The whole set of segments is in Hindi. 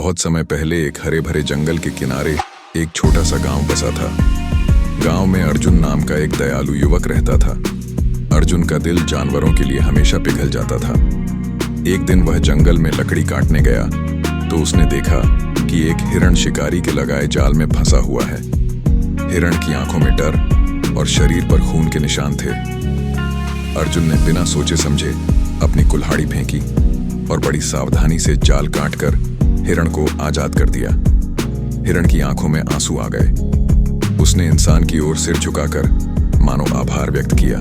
बहुत समय पहले एक हरे भरे जंगल के किनारे एक छोटा सा गांव बसा था। गांव में अर्जुन नाम का एक दयालु युवक रहता था। अर्जुन का दिल जानवरों के लिए हमेशा पिघल जाता था। एक दिन वह जंगल में लकड़ी काटने गया तो उसने देखा कि एक हिरण शिकारी के लगाए जाल में फंसा हुआ है। हिरण की आंखों में डर और शरीर पर खून के निशान थे। अर्जुन ने बिना सोचे समझे अपनी कुल्हाड़ी फेंकी और बड़ी सावधानी से जाल काटकर हिरण को आजाद कर दिया। हिरण की आंखों में आंसू आ गए। उसने इंसान की ओर सिर झुकाकर मानो आभार व्यक्त किया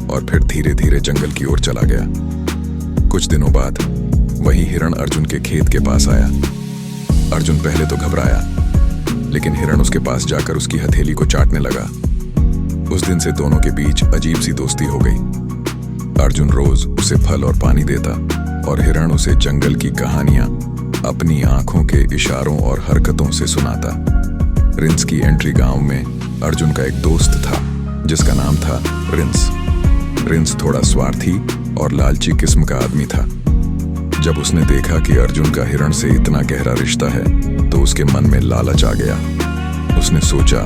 और फिर धीरे धीरे जंगल की ओर चला गया। कुछ दिनों बाद वही हिरण अर्जुन के खेत के पास आया। अर्जुन पहले तो घबराया, लेकिन हिरण उसके पास जाकर उसकी हथेली को चाटने लगा। उस दिन से दोनों के बीच अजीब सी दोस्ती हो गई। अर्जुन रोज उसे फल और पानी देता और हिरण उसे जंगल की कहानियां अपनी आंखों के इशारों और हरकतों से सुनाता। रिंस की एंट्री गांव में अर्जुन का एक दोस्त था जिसका नाम था रिंस। रिंस थोड़ा स्वार्थी और लालची किस्म का आदमी था। जब उसने देखा कि अर्जुन का हिरण से इतना गहरा रिश्ता है तो उसके मन में लालच आ गया। उसने सोचा,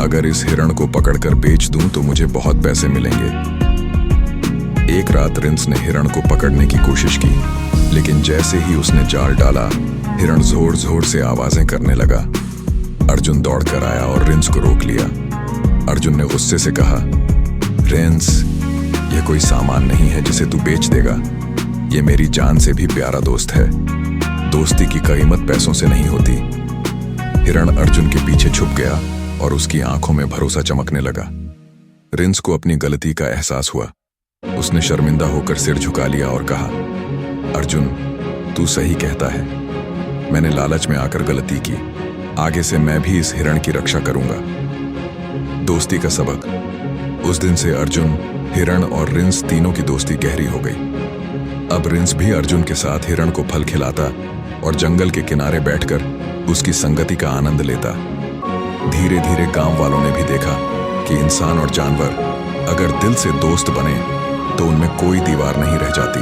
अगर इस हिरण को पकड़कर बेच दूं तो मुझे बहुत पैसे मिलेंगे। एक रात रिंस ने हिरण को पकड़ने की कोशिश की, लेकिन जैसे ही उसने जाल डाला हिरण जोर जोर से आवाजें करने लगा। अर्जुन दौड़कर आया और रिंस को रोक लिया। अर्जुन ने गुस्से से कहा, रिंस, यह कोई सामान नहीं है जिसे तू बेच देगा। ये मेरी जान से भी प्यारा दोस्त है। दोस्ती की कीमत पैसों से नहीं होती। हिरण अर्जुन के पीछे छुप गया और उसकी आंखों में भरोसा चमकने लगा। रिंस को अपनी गलती का एहसास हुआ। उसने शर्मिंदा होकर सिर झुका लिया और कहा, अर्जुन, तू सही कहता है। मैंने लालच में आकर गलती की। आगे से मैं भी इस हिरण की रक्षा करूंगा। दोस्ती का सबक। उस दिन से अर्जुन, हिरण और रिंस तीनों की दोस्ती गहरी हो गई। अब रिंस भी अर्जुन के साथ हिरण को फल खिलाता और जंगल के किनारे बैठकर उसकी संगति का आनंद लेता। धीरे धीरे गांव वालों ने भी देखा कि इंसान और जानवर अगर दिल से दोस्त बने तो उनमें कोई दीवार नहीं रह जाती।